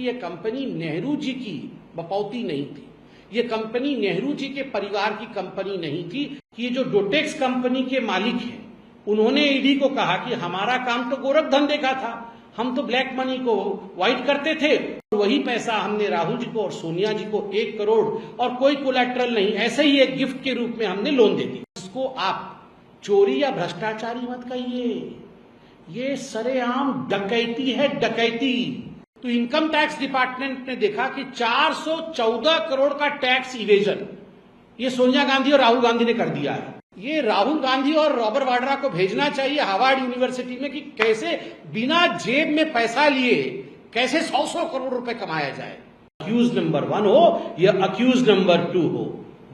ये कंपनी नेहरू जी की बपौती नहीं थी, ये कंपनी नेहरू जी के परिवार की कंपनी नहीं थी। कि ये जो डोटेक्स कंपनी के मालिक हैं, उन्होंने ईडी को कहा कि हमारा काम तो गोरख धंधे का था, हम तो ब्लैक मनी को व्हाइट करते थे, वही पैसा हमने राहुल जी को और सोनिया जी को 1 करोड़ और कोई कोलैटरल नहीं, ऐसे ही एक गिफ्ट के रूप में हमने लोन दे दी। इसको आप चोरी या भ्रष्टाचारी मत कहिए, ये सरेआम डकैती है, डकैती। तो इनकम टैक्स डिपार्टमेंट ने देखा कि 414 करोड़ का टैक्स इवेजन ये सोनिया गांधी और राहुल गांधी ने कर दिया है। ये राहुल गांधी और रॉबर्ट वाड्रा को भेजना चाहिए हार्वर्ड यूनिवर्सिटी में कि कैसे बिना जेब में पैसा लिए कैसे 100 करोड़ रुपए कमाया जाए। अक्यूज नंबर 1 हो या अक्यूज नंबर 2 हो,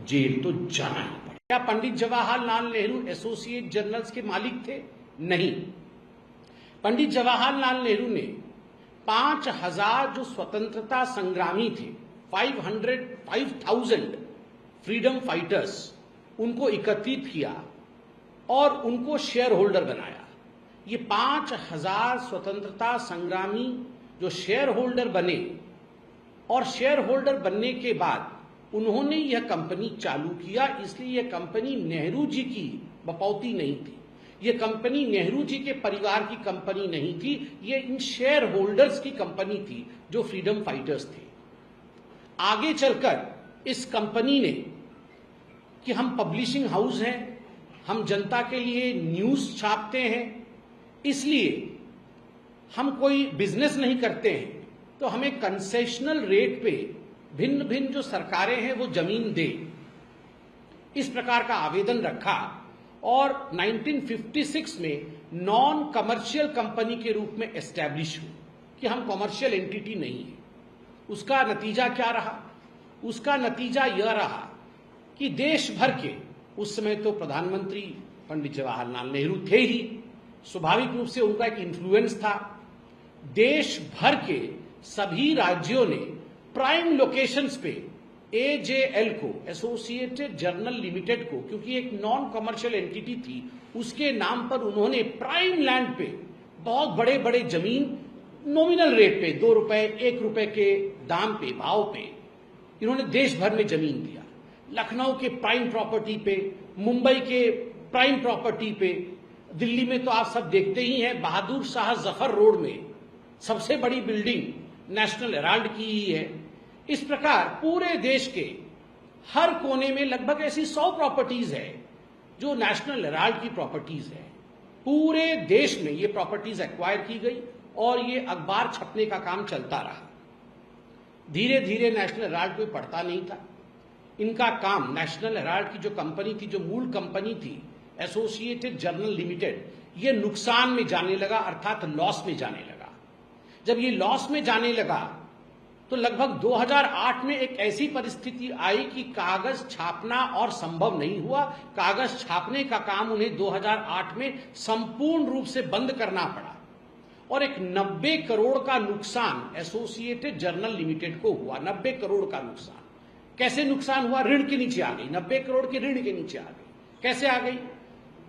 जेल तो जाना ही पड़ेगा। क्या पंडित जवाहरलाल नेहरू एसोसिएट जर्नल्स के मालिक थे? नहीं। पंडित जवाहरलाल नेहरू ने 5000 जो स्वतंत्रता संग्रामी थे, 5000 फ्रीडम फाइटर्स, उनको एकत्रित किया और उनको शेयर होल्डर बनाया। ये 5000 स्वतंत्रता संग्रामी जो शेयर होल्डर बने और शेयर होल्डर बनने के बाद उन्होंने यह कंपनी चालू किया, इसलिए यह कंपनी नेहरू जी की बपौती नहीं थी, यह कंपनी नेहरू जी के परिवार की कंपनी नहीं थी, ये इन शेयर होल्डर्स की कंपनी थी जो फ्रीडम फाइटर्स थे। आगे चलकर इस कंपनी ने कि हम पब्लिशिंग हाउस हैं, हम जनता के लिए न्यूज छापते हैं, इसलिए हम कोई बिजनेस नहीं करते हैं, तो हमें कंसेशनल रेट पे भिन्न भिन्न जो सरकारें हैं वो जमीन दे, इस प्रकार का आवेदन रखा और 1956 में नॉन कमर्शियल कंपनी के रूप में एस्टैब्लिश हुई कि हम कमर्शियल एंटिटी नहीं है। उसका नतीजा क्या रहा? उसका नतीजा यह रहा कि देश भर के, उस समय तो प्रधानमंत्री पंडित जवाहरलाल नेहरू थे ही, स्वाभाविक रूप से उनका एक इन्फ्लुएंस था। देश भर के सभी राज्यों ने प्राइम लोकेशंस पे एजेएल को, एसोसिएटेड जर्नल लिमिटेड को, क्योंकि एक नॉन कमर्शियल एंटिटी थी, उसके नाम पर उन्होंने प्राइम लैंड पे बहुत बड़े बड़े जमीन नॉमिनल रेट पे 2 रुपए 1 रुपए के दाम पे, भाव पे इन्होंने देश भर में जमीन दिया। लखनऊ के प्राइम प्रॉपर्टी पे, मुंबई के प्राइम प्रॉपर्टी पे, दिल्ली में तो आप सब देखते ही हैं, बहादुर शाह जफर रोड में सबसे बड़ी बिल्डिंग नेशनल हेराल्ड की ही है। इस प्रकार पूरे देश के हर कोने में लगभग ऐसी 100 प्रॉपर्टीज है जो नेशनल हेराल्ड की प्रॉपर्टीज है। पूरे देश में ये प्रॉपर्टीज एक्वायर की गई और ये अखबार छपने का काम चलता रहा। धीरे धीरे नेशनल हेराल्ड कोई पढ़ता नहीं था। इनका काम, नेशनल हेराल्ड की जो कंपनी थी, जो मूल कंपनी थी एसोसिएटेड जर्नल लिमिटेड, ये नुकसान में जाने लगा, अर्थात लॉस में जाने लगा। जब ये लॉस में जाने लगा तो लगभग 2008 में एक ऐसी परिस्थिति आई कि कागज छापना और संभव नहीं हुआ। कागज छापने का काम उन्हें 2008 में संपूर्ण रूप से बंद करना पड़ा और एक 90 करोड़ का नुकसान एसोसिएटेड जर्नल लिमिटेड को हुआ। 90 करोड़ का नुकसान। कैसे नुकसान हुआ? ऋण के नीचे आ गई, 90 करोड़ के ऋण के नीचे आ गई। कैसे आ गई?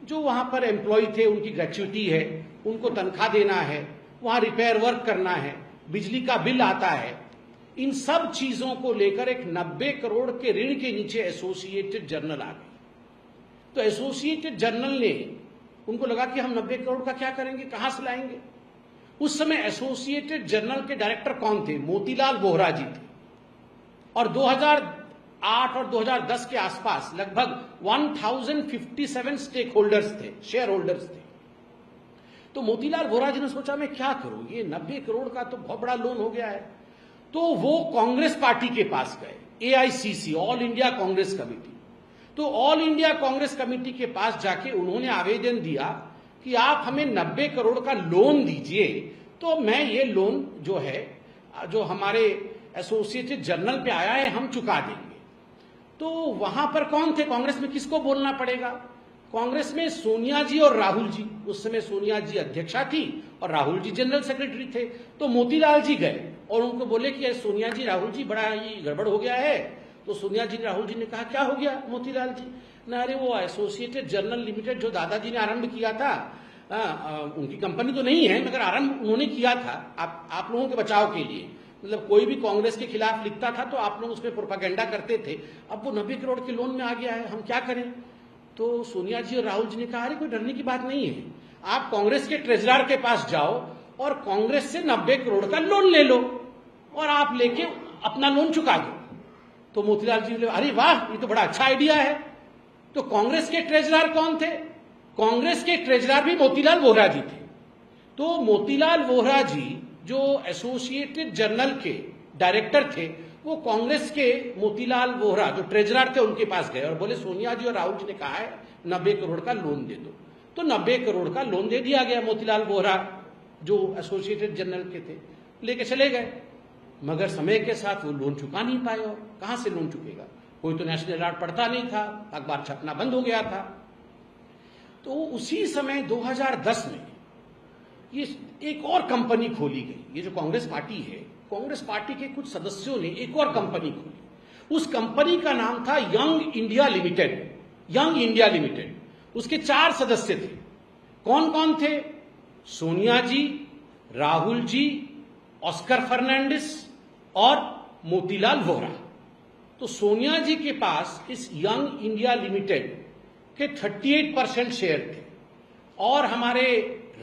जो वहां पर एम्प्लॉय थे, उनकी ग्रेच्युटी है, उनको तनख्वाह देना है, वहां रिपेयर वर्क करना है, बिजली का बिल आता है, इन सब चीजों को लेकर एक 90 करोड़ के ऋण के नीचे एसोसिएटेड जर्नल आ गई। तो एसोसिएटेड जर्नल ने, उनको लगा कि हम 90 करोड़ का क्या करेंगे, कहां से लाएंगे। उस समय एसोसिएटेड जर्नल के डायरेक्टर कौन थे? मोतीलाल वोहरा जी थे। और 2008 और 2010 के आसपास लगभग 1057 स्टेक होल्डर्स थे, शेयर होल्डर्स थे। तो मोतीलाल वोहरा जी ने सोचा मैं क्या करूं, ये 90 करोड़ का तो बहुत बड़ा लोन हो गया है। तो वो कांग्रेस पार्टी के पास गए, AICC, all India Congress committee. तो ऑल इंडिया कांग्रेस कमेटी के पास जाके उन्होंने आवेदन दिया कि आप हमें 90 करोड़ का लोन दीजिए, तो मैं ये लोन जो है, जो हमारे एसोसिएटेड जर्नल पे आया है, हम चुका देंगे। तो वहां पर कौन थे? कांग्रेस में किसको बोलना पड़ेगा? कांग्रेस में सोनिया जी और राहुल जी। उस समय सोनिया जी अध्यक्षा थी और राहुल जी जनरल सेक्रेटरी थे। तो मोतीलाल जी गए और उनको बोले कि सोनिया जी, राहुल जी, बड़ा ही गड़बड़ हो गया है। तो सोनिया जी, राहुल जी ने कहा क्या हो गया मोतीलाल जी? ना, अरे वो एसोसिएटेड जर्नल लिमिटेड जो दादाजी ने आरंभ किया था, उनकी कंपनी तो नहीं है, मगर आरंभ उन्होंने किया था आप लोगों के बचाव के लिए। मतलब कोई भी कांग्रेस के खिलाफ लिखता था तो आप लोग उसमें प्रोपागेंडा करते थे। अब वो 90 करोड़ के लोन में आ गया है, हम क्या करें? तो सोनिया जी और राहुल जी ने कहा, अरे कोई डरने की बात नहीं है, आप कांग्रेस के ट्रेजरर के पास जाओ और कांग्रेस से 90 करोड़ का लोन ले लो और आप लेके अपना लोन चुका दो। तो मोतीलाल जी बोले, अरे वाह, ये तो बड़ा अच्छा आइडिया है। तो कांग्रेस के ट्रेजरर कौन थे? कांग्रेस के ट्रेजरर भी मोतीलाल वोहरा जी थे। तो मोतीलाल वोहरा जी जो एसोसिएटेड जर्नल के डायरेक्टर थे, वो कांग्रेस के मोतीलाल वोहरा जो ट्रेजरर थे उनके पास गए और बोले, सोनिया जी और राहुल जी ने कहा है 90 करोड़ का लोन दे दो। तो 90 करोड़ का लोन दे दिया गया। मोतीलाल वोहरा जो एसोसिएटेड जर्नल के थे लेके चले गए, मगर समय के साथ वो लोन चुका नहीं पाए। और कहां से लोन चुकेगा? कोई तो नेशनल अलर्ट पढ़ता नहीं था, अखबार छपना बंद हो गया था। तो उसी समय 2010 में ये एक और कंपनी खोली गई। ये जो कांग्रेस पार्टी है, कांग्रेस पार्टी के कुछ सदस्यों ने एक और कंपनी खोली। उस कंपनी का नाम था young India limited. Young India limited, उसके 4 सदस्य थे। कौन कौन थे? सोनिया जी, राहुल जी, ऑस्कर फर्नांडिस और मोतीलाल वोहरा। तो सोनिया जी के पास इस यंग इंडिया लिमिटेड के 38% शेयर थे और हमारे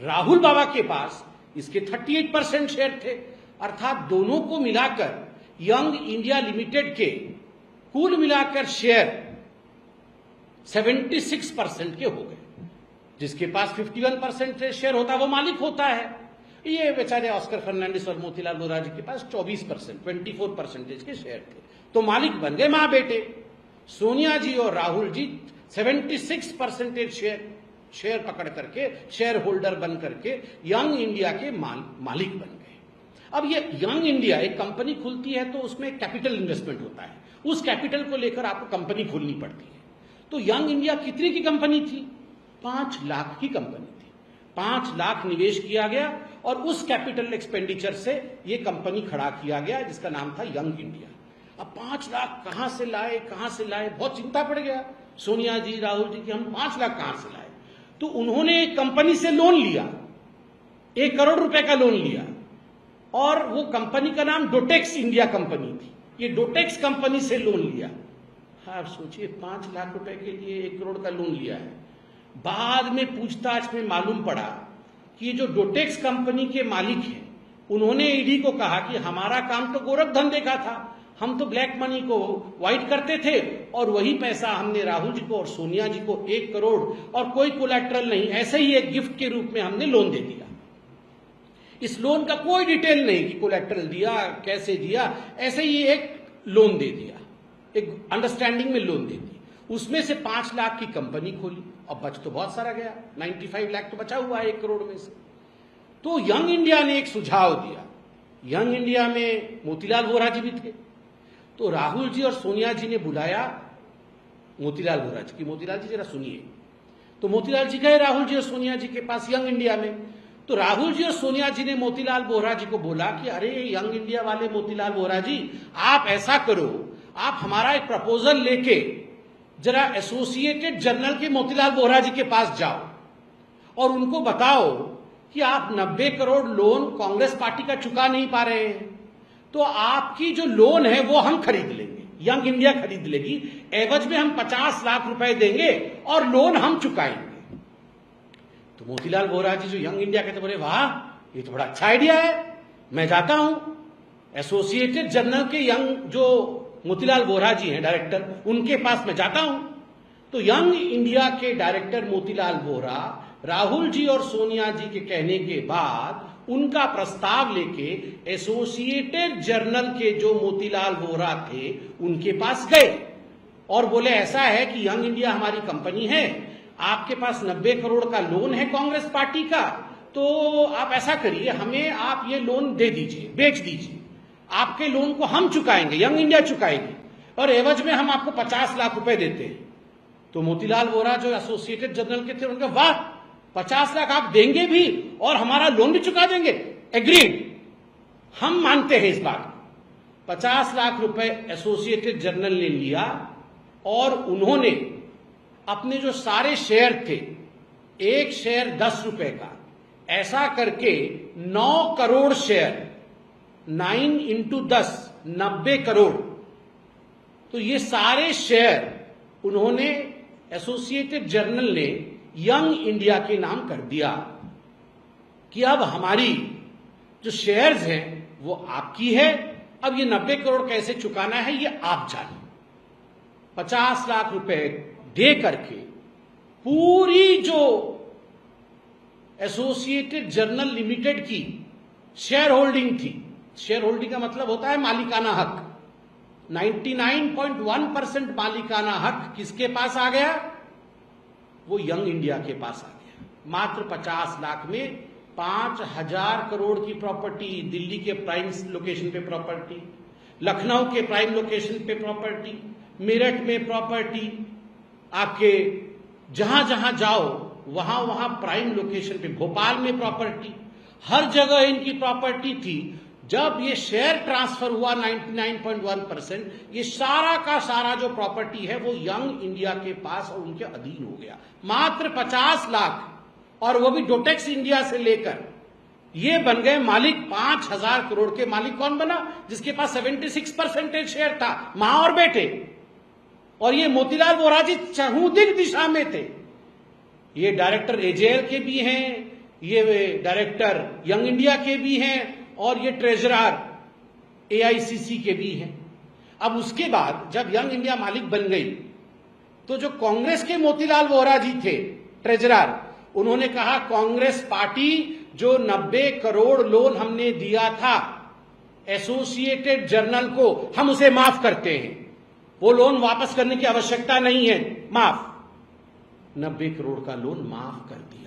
राहुल बाबा के पास इसके 38% शेयर थे। अर्थात दोनों को मिलाकर यंग इंडिया लिमिटेड के कुल मिलाकर शेयर 76% के हो गए। जिसके पास 51% शेयर होता है वो मालिक होता है। ये बेचारे ऑस्कर फर्नांडिस और मोतीलाल वोहरा जी के पास 24%, 24% के शेयर थे। तो मालिक बन गए मां बेटे। सोनिया जी और राहुल जी 76% शेयर पकड़ करके, शेयर होल्डर बन करके यंग इंडिया के मालिक बन गए। अब ये यंग इंडिया एक कंपनी खुलती है तो उसमें कैपिटल इन्वेस्टमेंट होता है। उस कैपिटल को लेकर आपको कंपनी खोलनी पड़ती है। तो यंग इंडिया कितने की कंपनी थी? 5 लाख की कंपनी थी। 5 लाख निवेश किया गया और उस कैपिटल एक्सपेंडिचर से यह कंपनी खड़ा किया गया जिसका नाम था यंग इंडिया। अब 5 लाख कहां से लाए, बहुत चिंता पड़ गया सोनिया जी, राहुल जी की, हम 5 लाख कहां से लाए? तो उन्होंने एक कंपनी से लोन लिया, 1 करोड़ रुपए का लोन लिया और वो कंपनी का नाम डोटेक्स इंडिया कंपनी थी। ये डोटेक्स कंपनी से लोन लिया। आप सोचिए, 5 लाख रुपए के लिए 1 करोड़ का लोन लिया है। बाद में पूछताछ में मालूम पड़ा कि ये जो डोटेक्स कंपनी के मालिक हैं, उन्होंने ईडी को कहा कि हमारा काम तो गोरख धंधे का था, हम तो ब्लैक मनी को व्हाइट करते थे और वही पैसा हमने राहुल जी को और सोनिया जी को 1 करोड़ और कोई कोलैटरल नहीं, ऐसे ही एक गिफ्ट के रूप में हमने लोन दे दिया। इस लोन का कोई डिटेल नहीं कि कोलैटरल दिया, कैसे दिया, ऐसे ही एक लोन दे दिया, एक अंडरस्टैंडिंग में लोन दे दी। उसमें से 5 लाख की कंपनी खोली और बच तो बहुत सारा गया, 95 लाख तो बचा हुआ है 1 करोड़ में से। तो यंग इंडिया ने एक सुझाव दिया। यंग इंडिया में मोतीलाल वोहरा जी भी थे। तो राहुल जी और सोनिया जी ने बुलाया मोतीलाल वोहरा जी की, मोतीलाल जी जरा सुनिए। तो मोतीलाल जी गए राहुल जी और सोनिया जी के पास यंग इंडिया में। तो राहुल जी और सोनिया जी ने मोतीलाल वोहरा जी को बोला कि अरे यंग इंडिया वाले मोतीलाल वोहरा जी, आप ऐसा करो, आप हमारा एक प्रपोजल लेके जरा एसोसिएटेड जर्नल के मोतीलाल वोहरा जी के पास जाओ और उनको बताओ कि आप 90 करोड़ लोन कांग्रेस पार्टी का चुका नहीं पा रहे हैं, तो आपकी जो लोन है वो हम खरीद लेंगे, यंग इंडिया खरीद लेगी, एवज में हम 50 लाख रुपए देंगे और लोन हम चुकाएंगे। तो मोतीलाल वोहरा जी जो यंग इंडिया कहते, बोले वाह, ये तो बड़ा अच्छा आइडिया है, मैं जाता हूं एसोसिएटेड जर्नल के यंग जो मोतीलाल वोहरा जी हैं डायरेक्टर, उनके पास मैं जाता हूं। तो यंग इंडिया के डायरेक्टर मोतीलाल वोहरा राहुल जी और सोनिया जी के कहने के बाद उनका प्रस्ताव लेके एसोसिएटेड जर्नल के जो मोतीलाल वोहरा थे उनके पास गए और बोले ऐसा है कि यंग इंडिया हमारी कंपनी है, आपके पास 90 करोड़ का लोन है कांग्रेस पार्टी का, तो आप ऐसा करिए, हमें आप ये लोन दे दीजिए, बेच दीजिए, आपके लोन को हम चुकाएंगे, यंग इंडिया चुकाएगी और एवज में हम आपको 50 लाख रुपए देते हैं। तो मोतीलाल वोहरा जो एसोसिएटेड जर्नल के थे उनका, वाह, 50 लाख आप देंगे भी और हमारा लोन भी चुका देंगे, एग्रीड, हम मानते हैं इस बात। 50 लाख रुपए एसोसिएटेड जर्नल ने लिया और उन्होंने अपने जो सारे शेयर थे, एक शेयर 10 रुपए का, ऐसा करके 9 करोड़ शेयर 9 इंटू 10 90 करोड़। तो ये सारे शेयर उन्होंने, एसोसिएटेड जर्नल ने यंग इंडिया के नाम कर दिया कि अब हमारी जो शेयर्स हैं वो आपकी है, अब ये 90 करोड़ कैसे चुकाना है ये आप जानिए। 50 लाख रुपए दे करके पूरी जो एसोसिएटेड जर्नल लिमिटेड की शेयर होल्डिंग थी, शेयर होल्डिंग का मतलब होता है मालिकाना हक, 99.1% मालिकाना हक किसके पास आ गया? वो यंग इंडिया के पास आ गया। मात्र 50 लाख में 5,000 करोड़ की प्रॉपर्टी, दिल्ली के प्राइम लोकेशन पे प्रॉपर्टी, लखनऊ के प्राइम लोकेशन पे प्रॉपर्टी, मेरठ में प्रॉपर्टी, आपके जहां जहां जाओ वहां वहां प्राइम लोकेशन पे, भोपाल में प्रॉपर्टी, हर जगह इनकी प्रॉपर्टी थी। जब ये शेयर ट्रांसफर हुआ 99.1%, ये सारा का सारा जो प्रॉपर्टी है वो यंग इंडिया के पास और उनके अधीन हो गया। मात्र 50 लाख, और वो भी डोटेक्स इंडिया से लेकर ये बन गए मालिक। 5,000 करोड़ के मालिक कौन बना? जिसके पास 76% शेयर था, मां और बेटे। और ये मोतीलाल वोरा जी चहुदिक दिशा में थे। ये डायरेक्टर एजेएल के भी हैं, ये डायरेक्टर यंग इंडिया के भी हैं, और ये ट्रेजरर एआईसीसी के भी हैं। अब उसके बाद जब यंग इंडिया मालिक बन गई तो जो कांग्रेस के मोतीलाल वोरा जी थे ट्रेजरर, उन्होंने कहा कांग्रेस पार्टी जो 90 करोड़ लोन हमने दिया था एसोसिएटेड जर्नल को, हम उसे माफ करते हैं, वो लोन वापस करने की आवश्यकता नहीं है, माफ। 90 करोड़ का लोन माफ कर दिया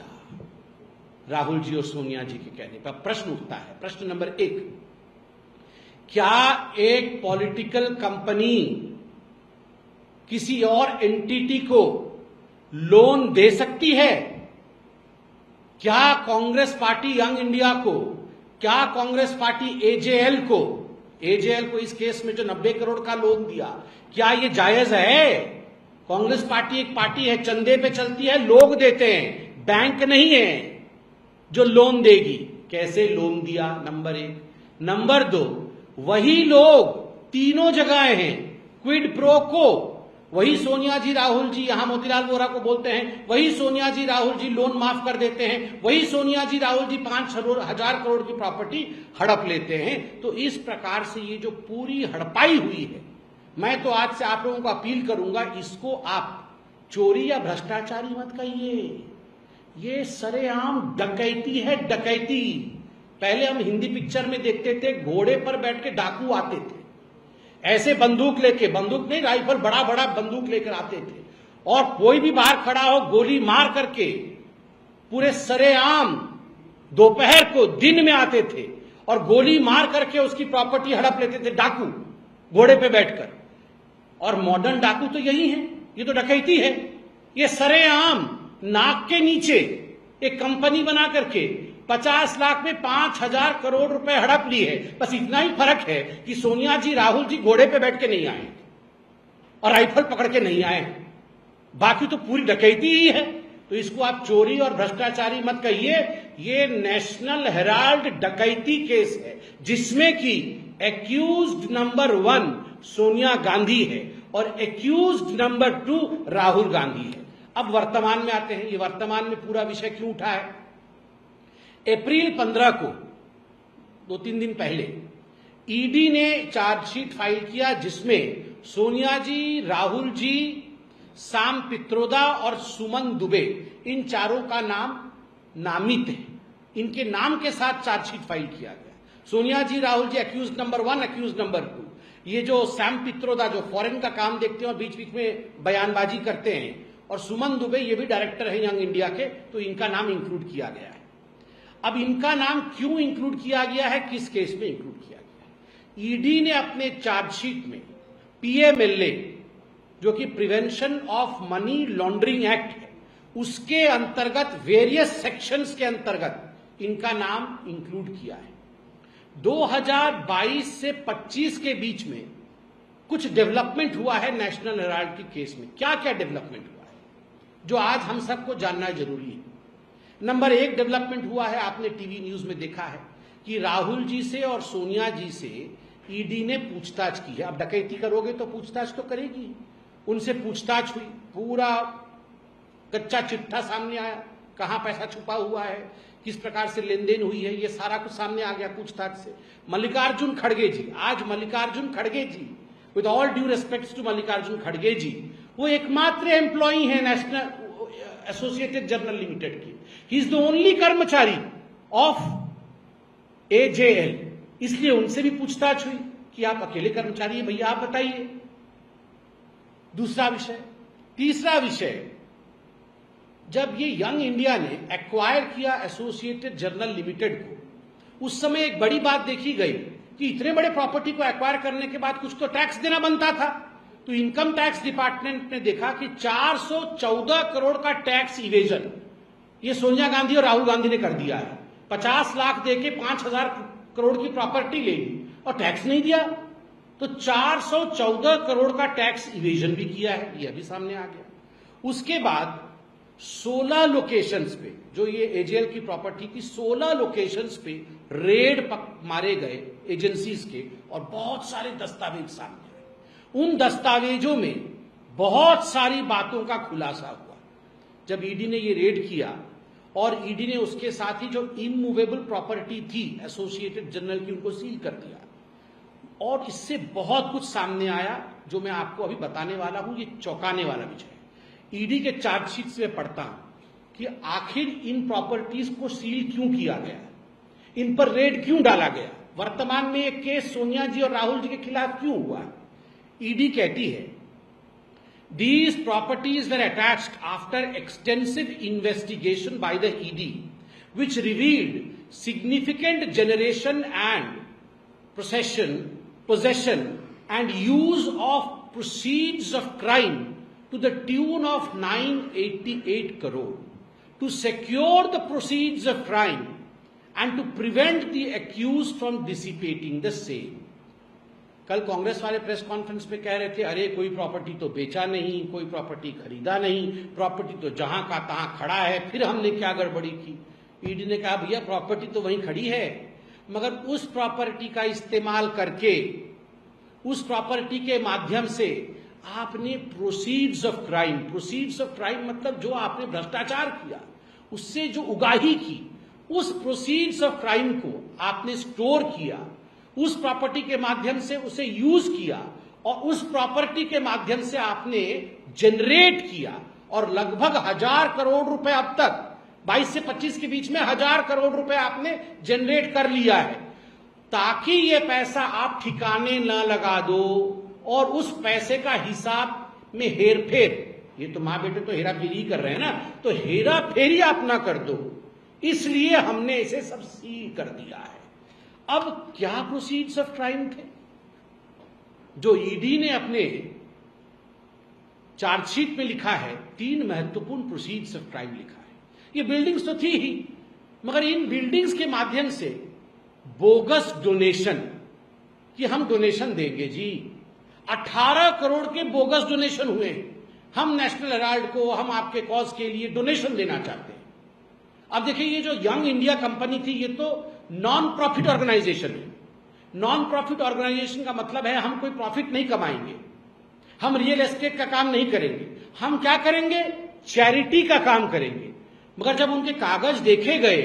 राहुल जी और सोनिया जी के कहने पर। प्रश्न उठता है, प्रश्न नंबर 1, क्या एक पॉलिटिकल कंपनी किसी और एंटिटी को लोन दे सकती है? क्या कांग्रेस पार्टी यंग इंडिया को, क्या कांग्रेस पार्टी एजेएल को इस केस में जो 90 करोड़ का लोन दिया, क्या ये जायज है? कांग्रेस पार्टी एक पार्टी है, चंदे पे चलती है, लोग देते हैं, बैंक नहीं है जो लोन देगी। कैसे लोन दिया? नंबर 1। नंबर 2, वही लोग तीनों जगह हैं, क्विड प्रो को, वही सोनिया जी राहुल जी यहां मोतीलाल वोरा को बोलते हैं, वही सोनिया जी राहुल जी लोन माफ कर देते हैं, वही सोनिया जी राहुल जी 5,000 करोड़ की प्रॉपर्टी हड़प लेते हैं। तो इस प्रकार से ये जो पूरी हड़पाई हुई है, मैं तो आज से आप लोगों को अपील करूंगा, इसको आप चोरी या भ्रष्टाचारी मत कहिए, ये सरेआम डकैती है, डकैती। पहले हम हिंदी पिक्चर में देखते थे, घोड़े पर बैठ के डाकू आते थे, ऐसे बंदूक लेके, बंदूक नहीं राइफल, बड़ा बड़ा बंदूक लेकर आते थे, और कोई भी बाहर खड़ा हो गोली मार करके पूरे सरेआम दोपहर को, दिन में आते थे और गोली मार करके उसकी प्रॉपर्टी हड़प लेते थे डाकू घोड़े पे बैठकर। और मॉडर्न डाकू तो यही है, ये तो डकैती है। ये सरेआम नाक के नीचे एक कंपनी बना करके 50 लाख में 5,000 करोड़ रुपए हड़प ली है। बस इतना ही फर्क है कि सोनिया जी राहुल जी घोड़े पे बैठ के नहीं आए और राइफल पकड़ के नहीं आए, बाकी तो पूरी डकैती ही है। तो इसको आप चोरी और भ्रष्टाचारी मत कहिए, ये नेशनल हेराल्ड डकैती केस है, जिसमें कि एक्यूज्ड नंबर 1 सोनिया गांधी है और एक्यूज्ड नंबर 2 राहुल गांधी है। अब वर्तमान में आते हैं, ये वर्तमान में पूरा विषय क्यों उठा है? अप्रैल 15 को, 2-3 दिन पहले, ईडी ने चार्जशीट फाइल किया जिसमें सोनिया जी, राहुल जी, साम पित्रोदा और सुमन दुबे, इन चारों का नाम नामित है। इनके नाम के साथ चार्जशीट फाइल किया गया। सोनिया जी Rahul ji accused number 1, accused number 2। ये जो सैम पित्रोदा जो फॉरेन का काम देखते हैं और बीच बीच में बयानबाजी करते हैं, और सुमन दुबे ये भी डायरेक्टर है यंग इंडिया के, तो इनका नाम इंक्लूड किया गया है। अब इनका नाम क्यों इंक्लूड किया गया है, किस केस में इंक्लूड किया गया है? ईडी ने अपने चार्जशीट में पीएमएलए, जो कि prevention of money laundering act है, उसके अंतर्गत वेरियस सेक्शंस के अंतर्गत इनका नाम इंक्लूड किया है। 2022 से 25 के बीच में कुछ डेवलपमेंट हुआ है नेशनल हेराल्ड के केस में। क्या क्या डेवलपमेंट हुआ है जो आज हम सबको जानना जरूरी है? नंबर 1 डेवलपमेंट हुआ है, आपने टीवी न्यूज में देखा है कि राहुल जी से और सोनिया जी से ईडी ने पूछताछ की है। अब डकैती करोगे तो पूछताछ तो करेगी। उनसे पूछताछ हुई, पूरा कच्चा चिट्ठा सामने आया, कहां पैसा छुपा हुआ है, किस प्रकार से लेन देन हुई है, ये सारा कुछ सामने आ गया पूछताछ से। मल्लिकार्जुन खड़गे जी, आज मल्लिकार्जुन खड़गे जी, with all due respect to Mallikarjun खड़गे जी, वो एकमात्र एम्प्लॉई है नेशनल एसोसिएटेड जर्नल लिमिटेड की। ही इज द ओनली कर्मचारी ऑफ एजेएल, इसलिए उनसे भी पूछताछ हुई कि आप अकेले कर्मचारी हैं भैया, आप बताइए। दूसरा विषय। तीसरा विषय, जब ये यंग इंडिया ने एक्वायर किया एसोसिएटेड जर्नल लिमिटेड को, उस समय एक बड़ी बात देखी गई कि इतने बड़े प्रॉपर्टी को एक्वायर करने के बाद कुछ तो टैक्स देना बनता था। तो इनकम टैक्स डिपार्टमेंट ने देखा कि 414 करोड़ का टैक्स इवेजन ये सोनिया गांधी और राहुल गांधी ने कर दिया है। 50 लाख देके 5,000 करोड़ की प्रॉपर्टी ले ली और टैक्स नहीं दिया। तो 414 करोड़ का टैक्स इवेजन भी किया है, यह भी सामने आ गया। उसके बाद 16 लोकेशंस पे, जो ये एजेएल की प्रॉपर्टी की 16 लोकेशंस पे रेड मारे गए एजेंसीज के, और बहुत सारे दस्तावेज सामने आए। उन दस्तावेजों में बहुत सारी बातों का खुलासा हुआ। जब ईडी ने ये रेड किया और ईडी ने उसके साथ ही जो इमूवेबल प्रॉपर्टी थी एसोसिएटेड जर्नल की, उनको सील कर दिया। और इससे बहुत कुछ सामने आया जो मैं आपको अभी बताने वाला हूं। ये चौंकाने वाला विषय है। ईडी के चार्जशीट से मैं पढ़ता हूं कि आखिर इन प्रॉपर्टीज को सील क्यों किया गया, इन पर रेड क्यों डाला गया, वर्तमान में एक केस सोनिया जी और राहुल जी के खिलाफ क्यों हुआ। ईडी कहती है, these properties were attached after extensive investigation by the ED, which revealed significant generation and possession and use of proceeds of crime to the tune of 988 crore. To secure the proceeds of crime and to prevent the accused from dissipating the same. कल कांग्रेस वाले press conference में कह रहे थे, अरे कोई property तो बेचा नहीं, कोई प्रॉपर्टी खरीदा नहीं, प्रॉपर्टी तो जहां का तहां खड़ा है, फिर हमने क्या गड़बड़ी की। ईडी ने कहा, भैया प्रॉपर्टी तो वहीं खड़ी है, मगर उस प्रॉपर्टी का इस्तेमाल करके, उस प्रॉपर्टी के माध्यम से आपने प्रोसीड्स ऑफ क्राइम मतलब जो आपने भ्रष्टाचार किया, उससे जो उगाही की, उस प्रोसीड्स ऑफ क्राइम को आपने स्टोर किया, उस प्रॉपर्टी के माध्यम से उसे यूज किया, और उस प्रॉपर्टी के माध्यम से आपने जनरेट किया, और लगभग 1,000 करोड़ रुपए अब तक 22 से 25 के बीच में 1,000 करोड़ रुपए आपने जनरेट कर लिया है, ताकि ये पैसा आप ठिकाने न लगा दो और उस पैसे का हिसाब में हेरफेर, ये तो मां बेटे तो हेरा फेरी कर रहे हैं ना, तो हेरा फेरी आप ना कर दो, इसलिए हमने इसे सब सील कर दिया है। अब क्या प्रोसीड्स ऑफ क्राइम थे जो ईडी ने अपने चार्जशीट में लिखा है? 3 महत्वपूर्ण प्रोसीड्स ऑफ क्राइम लिखा है। ये बिल्डिंग्स तो थी ही, मगर इन बिल्डिंग्स के माध्यम से बोगस डोनेशन, कि हम डोनेशन देंगे जी, 18 करोड़ के बोगस डोनेशन हुए। हम नेशनल हेराल्ड को, हम आपके कॉज के लिए डोनेशन देना चाहते हैं। अब देखिए, ये जो यंग इंडिया कंपनी थी, ये तो नॉन प्रॉफिट ऑर्गेनाइजेशन है। नॉन प्रॉफिट ऑर्गेनाइजेशन का मतलब है हम कोई प्रॉफिट नहीं कमाएंगे, हम रियल एस्टेट का काम नहीं करेंगे, हम क्या करेंगे, चैरिटी का काम करेंगे। मगर जब उनके कागज देखे गए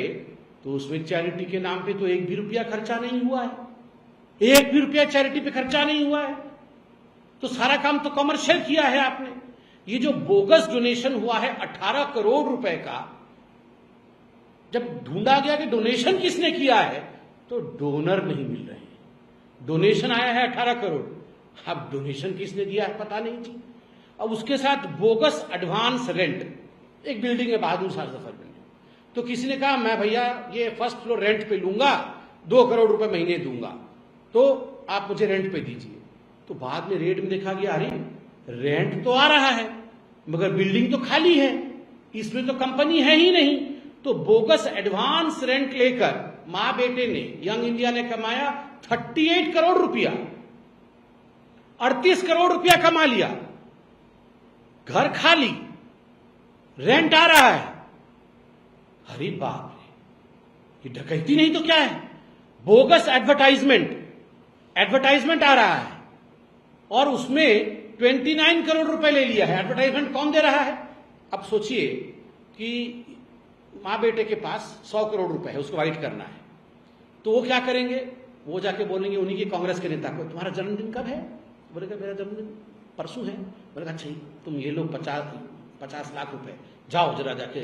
तो उसमें चैरिटी के नाम पे तो 1 भी रुपया खर्चा नहीं हुआ है, 1 भी रुपया चैरिटी पे खर्चा नहीं हुआ है। तो सारा काम तो कमर्शियल किया है आपने। ये जो बोगस डोनेशन हुआ है 18 करोड़ रुपए का, जब ढूंढा गया कि डोनेशन किसने किया है, तो डोनर नहीं मिल रहे हैं। डोनेशन आया है 18 करोड़, अब डोनेशन किसने दिया है पता नहीं जी। अब उसके साथ बोगस एडवांस रेंट, एक बिल्डिंग है बहादुर शाह जफर बिल्डिंग, तो किसी ने कहा मैं भैया ये फर्स्ट फ्लोर रेंट पे लूंगा, 2 करोड़ रुपए महीने दूंगा, तो आप मुझे रेंट पे दीजिए। तो बाद में रेट में देखा गया, अरे रेंट तो आ रहा है मगर बिल्डिंग तो खाली है, इसमें तो कंपनी है ही नहीं। तो बोगस एडवांस रेंट लेकर मां बेटे ने, यंग इंडिया ने कमाया 38 करोड़ रुपया, 38 करोड़ रुपया कमा लिया, घर खाली, रेंट आ रहा है। अरे बाप रे, ये डकैती नहीं तो क्या है। बोगस एडवर्टाइजमेंट आ रहा है और उसमें 29 करोड़ रुपए ले लिया है। एडवर्टाइजमेंट कौन दे रहा है? अब सोचिए कि मां बेटे के पास 100 करोड़ रुपए है, उसको वाइट करना है, तो वो क्या करेंगे? वो जाके बोलेंगे उन्हीं के कांग्रेस के नेता को, तुम्हारा जन्मदिन कब है? बोलेगा मेरा जन्मदिन परसों है। बोलेगा अच्छा तुम ये लो 50 लाख रुपए, जाओ जरा जाके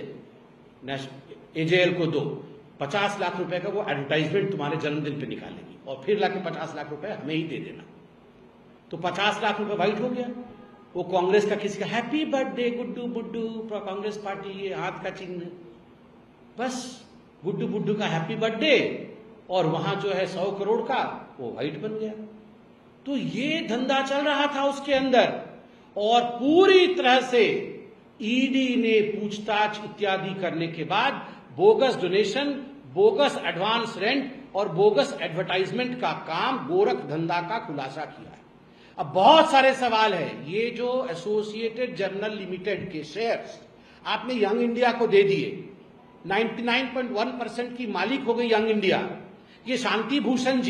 एजेएल को दो, 50 लाख रुपए का वो एडवर्टाइजमेंट तुम्हारे जन्मदिन पे निकालेगी और फिर लाके 50 लाख रुपए हमें ही दे देना। तो 50 लाख रुपए वाइट हो गया। वो कांग्रेस का किसी का हैप्पी बर्थडे गुड्डू बुड्डू, कांग्रेस पार्टी, ये हाथ का चिन्ह, बस गुड्डू बुड्डू का हैप्पी बर्थडे, और वहां जो है 100 करोड़ का वो वाइट बन गया। तो ये धंधा चल रहा था उसके अंदर, और पूरी तरह से ईडी ने पूछताछ इत्यादि करने के बाद bogus donation, bogus advance rent और बोगस एडवर्टाइजमेंट का काम, गोरख धंधा का खुलासा किया है। अब बहुत सारे सवाल है। ये जो एसोसिएटेड जर्नल लिमिटेड के शेयर्स आपने यंग इंडिया को दे दिए, 99.1% की मालिक हो गई यंग इंडिया। ये शांति भूषण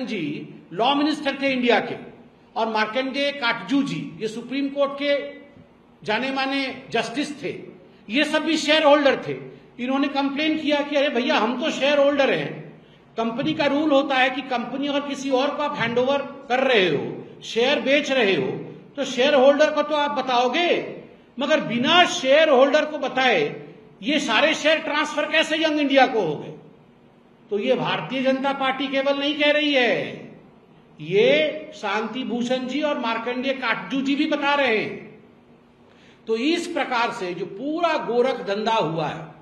जी लॉ मिनिस्टर थे इंडिया के, और मार्कंडेय काटजू जी ये सुप्रीम कोर्ट के जाने माने जस्टिस थे, ये सब भी शेयर होल्डर थे। इन्होंने कंप्लेन किया कि अरे भैया हम तो शेयर होल्डर हैं, कंपनी का रूल होता है कि कंपनी और किसी और को आप हैंडओवर कर रहे हो, शेयर बेच रहे हो, तो शेयर होल्डर को तो आप बताओगे, मगर बिना शेयर होल्डर को बताए ये सारे शेयर ट्रांसफर कैसे यंग इंडिया को हो गए? तो ये भारतीय जनता पार्टी केवल नहीं कह रही है, ये शांति भूषण जी और मार्कंडेय काटजू जी भी बता रहे हैं। तो इस प्रकार से जो पूरा गोरख धंधा हुआ है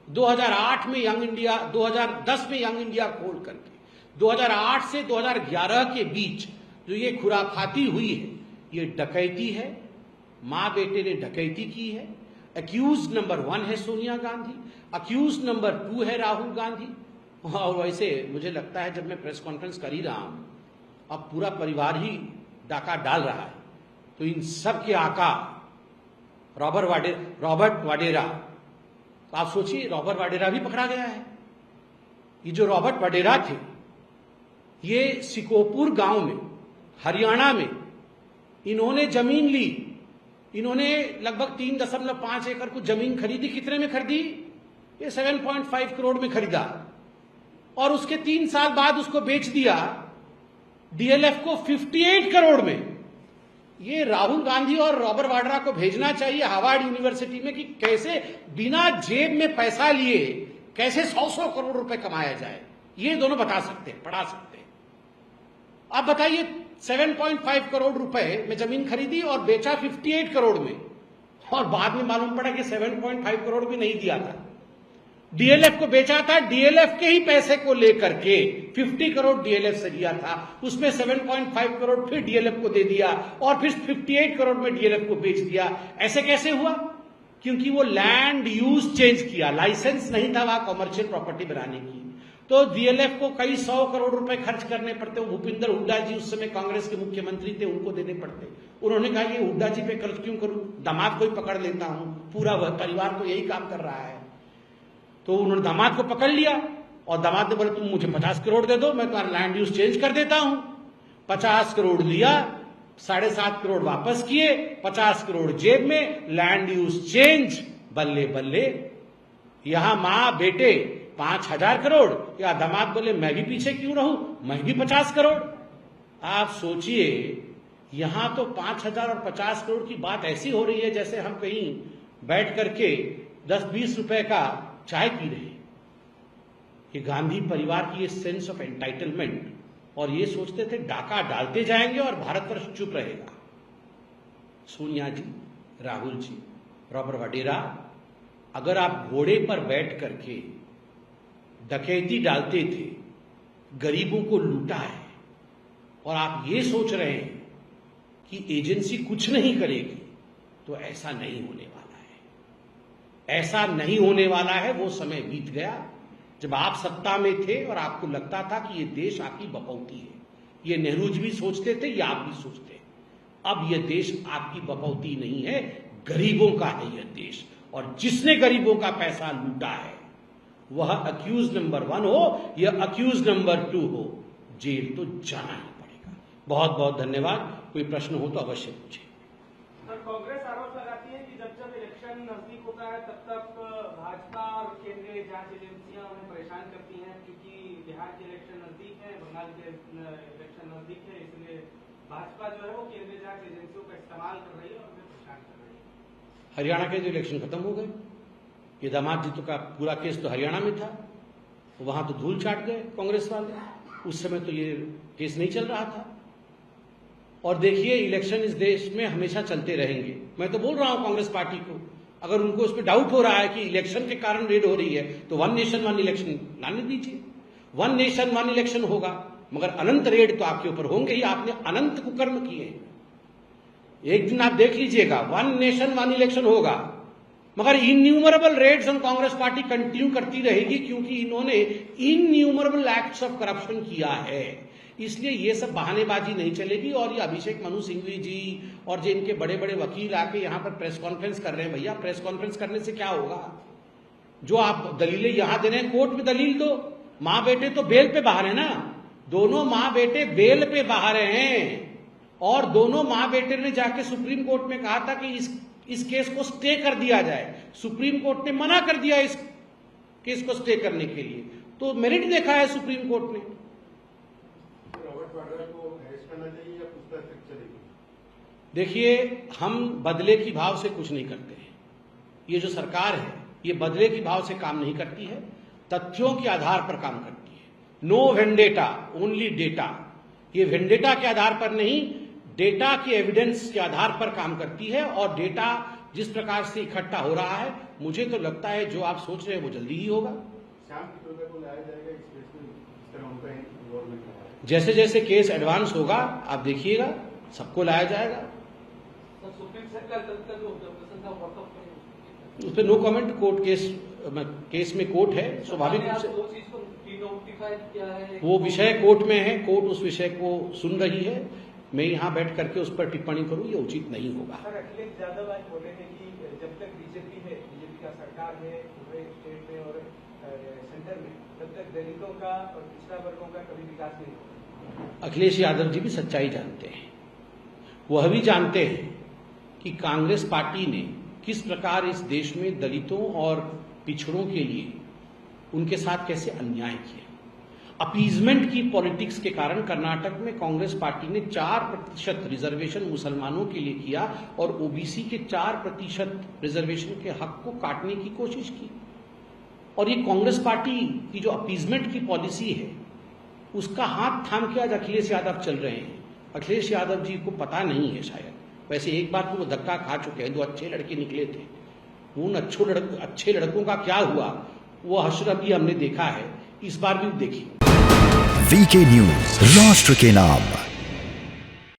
2008 में यंग इंडिया, 2010 में यंग इंडिया खोल करके 2008 से 2011 के बीच जो ये खुराफाती हुई है, ये डकैती है। मां बेटे ने डकैती की है। अक्यूज नंबर 1 है सोनिया गांधी, अक्यूज नंबर 2 है राहुल गांधी। और वैसे मुझे लगता है जब मैं प्रेस कॉन्फ्रेंस कर ही रहा हूं, अब पूरा परिवार ही डाका डाल रहा है, तो इन सब के आका रॉबर्ट वाडेरा, तो आप सोचिए रॉबर्ट वाडेरा भी पकड़ा गया है। ये जो रॉबर्ट वाडेरा थे, ये सिकोपुर गांव में हरियाणा में इन्होंने जमीन ली। इन्होंने लगभग 3.5 एकड़ को जमीन खरीदी। कितने में खरीदी? ये 7.5 करोड़ में खरीदा, और उसके 3 साल बाद उसको बेच दिया डीएलएफ को 58 करोड़ में। ये राहुल गांधी और रॉबर्ट वाड्रा को भेजना चाहिए हार्वर्ड यूनिवर्सिटी में कि कैसे बिना जेब में पैसा लिए कैसे 100 करोड़ रुपए कमाया जाए। ये दोनों बता सकते हैं, पढ़ा सकते हैं। आप बताइए 7.5 करोड़ रुपए में जमीन खरीदी और बेचा 58 करोड़ में, और बाद में मालूम पड़ा कि 7.5 करोड़ भी नहीं दिया था, डीएलएफ को बेचा था। डीएलएफ के ही पैसे को लेकर के 50 करोड़ डीएलएफ से लिया था, उसमें 7.5 करोड़ फिर डीएलएफ को दे दिया, और फिर 58 करोड़ में डीएलएफ को बेच दिया। ऐसे कैसे हुआ? क्योंकि वो लैंड यूज चेंज किया, लाइसेंस नहीं था वहां कॉमर्शियल प्रॉपर्टी बनाने की, तो डीएलएफ को कई 100 करोड़ रुपए खर्च करने पड़ते। भूपिंदर हुड्डा जी उस समय कांग्रेस के मुख्यमंत्री थे, उनको देने पड़ते। उन्होंने कहा ये हुड्डा जी पे खर्च क्यों करूं, दामाद को ही पकड़ लेता हूं, पूरा परिवार तो यही काम कर रहा है। तो उन्होंने दामाद को पकड़ लिया, और दामाद ने बोला तुम मुझे 50 करोड़ दे दो, मैं तुम्हारा लैंड यूज चेंज कर देता हूं। 50 करोड़ लिया, 7.5 करोड़ वापस किए, 50 करोड़ जेब में, लैंड यूज चेंज, बल्ले बल्ले। यहां मां बेटे 5,000 करोड़, या दामाद बोले मैं भी पीछे क्यों रहूं, मैं भी 50 करोड़। आप सोचिए, यहां तो 5,000 और 50 करोड़ की बात ऐसी हो रही है जैसे हम कहीं बैठ करके 10-20 रुपए का चाय पी रहे हैं। ये गांधी परिवार की ये सेंस ऑफ एंटाइटलमेंट, और ये सोचते थे डाका डालते जाएंगे और भारतवर्ष चुप रहेगा। सोनिया जी, राहुल जी, रॉबर्ट वाड्रा, अगर आप घोड़े पर बैठ करके डकैती डालते थे, गरीबों को लूटा है, और आप ये सोच रहे हैं कि एजेंसी कुछ नहीं करेगी, तो ऐसा नहीं होने वाला है। ऐसा नहीं होने वाला है। वो समय बीत गया जब आप सत्ता में थे और आपको लगता था कि ये देश आपकी बपौती है। ये नेहरू जी भी सोचते थे, ये आप भी सोचते। अब यह देश आपकी बपौती नहीं है, गरीबों का है यह देश, और जिसने गरीबों का पैसा लूटा है वह अक्यूज नंबर 1 हो या अक्यूज नंबर 2 हो, जेल तो जाना ही पड़ेगा। बहुत बहुत धन्यवाद। कोई प्रश्न हो तो अवश्य पूछे। सर, कांग्रेस आरोप लगाती है कि जब जब इलेक्शन नजदीक होता है तब तक भाजपा और केंद्रीय जांच एजेंसियां उन्हें परेशान करती हैं, क्योंकि बिहार के इलेक्शन नजदीक है, बंगाल के इलेक्शन नजदीक है, इसलिए भाजपा जो है वो केंद्रीय जांच एजेंसियों का इस्तेमाल कर रही है और उन्हें परेशान कर रही है। हरियाणा के जो इलेक्शन खत्म हो गए, ये दामाद जी तो का पूरा केस तो हरियाणा में था, वहां तो धूल चाट गए कांग्रेस वाले। उस समय तो ये केस नहीं चल रहा था। और देखिए, इलेक्शन इस देश में हमेशा चलते रहेंगे। मैं तो बोल रहा हूं कांग्रेस पार्टी को, अगर उनको उसमें डाउट हो रहा है कि इलेक्शन के कारण रेड हो रही है, तो 1 नेशन 1 इलेक्शन लाने दीजिए। 1 नेशन 1 इलेक्शन होगा, मगर अनंत रेड तो आपके ऊपर होंगे ही। आपने अनंत कुकर्म किए हैं। एक दिन आप देख लीजिएगा, 1 नेशन 1 इलेक्शन होगा, मगर innumerable raids on Congress party continue करती रहेगी, क्योंकि इन्होंने इन्यूमरेबल एक्ट्स ऑफ करप्शन किया है। इसलिए ये सब बहानेबाजी नहीं चलेगी। और ये अभिषेक मनु सिंघवी जी और जो इनके बड़े बड़े वकील आके यहां पर प्रेस कॉन्फ्रेंस कर रहे हैं, भैया प्रेस कॉन्फ्रेंस करने से क्या होगा? जो आप दलीलें यहां दे रहे हैं, कोर्ट में दलील दो। मां बेटे तो बेल पे बाहर है ना, दोनों मां बेटे बेल पे बाहर हैं। और दोनों मां बेटे ने जाके सुप्रीम कोर्ट में कहा था कि इस केस को स्टे कर दिया जाए। सुप्रीम कोर्ट ने मना कर दिया इस केस को स्टे करने के लिए। तो मेरिट देखा है सुप्रीम कोर्ट ने। देखिए, हम बदले की भाव से कुछ नहीं करते हैं। ये जो सरकार है, ये बदले की भाव से काम नहीं करती है, तथ्यों के आधार पर काम करती है। No vendetta, only data. ये वेंडेटा के आधार पर नहीं, डेटा के एविडेंस के आधार पर काम करती है। और डेटा जिस प्रकार से इकट्ठा हो रहा है, मुझे तो लगता है जो आप सोच रहे हैं वो जल्दी ही होगा। जैसे जैसे केस एडवांस होगा, आप देखिएगा, सबको लाया जाएगा। उस पर नो कमेंट। कोर्ट केस में कोर्ट है, स्वाभाविक रूप से वो विषय कोर्ट में है, कोर्ट उस विषय को सुन रही है। मैं यहां बैठ करके उस पर टिप्पणी करूं, ये उचित नहीं होगा। सर, अखिलेश यादव आज बोले हैं कि जब तक बीजेपी का सरकार है पूरे स्टेट में और सेंटर में, तब तक दलितों का और पिछड़ा वर्गों का कभी विकास नहीं होगा। अखिलेश यादव जी भी सच्चाई जानते हैं। वह भी जानते हैं कि कांग्रेस पार्टी ने किस प्रकार इस देश में दलितों और पिछड़ों के लिए उनके साथ कैसे अन्याय किया। अपीजमेंट की पॉलिटिक्स के कारण कर्नाटक में कांग्रेस पार्टी ने 4% रिजर्वेशन मुसलमानों के लिए किया और ओबीसी के 4% रिजर्वेशन के हक को काटने की कोशिश की। और ये कांग्रेस पार्टी की जो अपीजमेंट की पॉलिसी है, उसका हाथ थाम के आज अखिलेश यादव चल रहे हैं। अखिलेश यादव जी को पता नहीं है शायद, वैसे एक बार तो वो धक्का खा चुके हैं। 2 अच्छे लड़के निकले थे, उन अच्छे लड़कों का क्या हुआ वो हश्र भी हमने देखा है, इस बार भी देखिए। वीके न्यूज, राष्ट्र के नाम।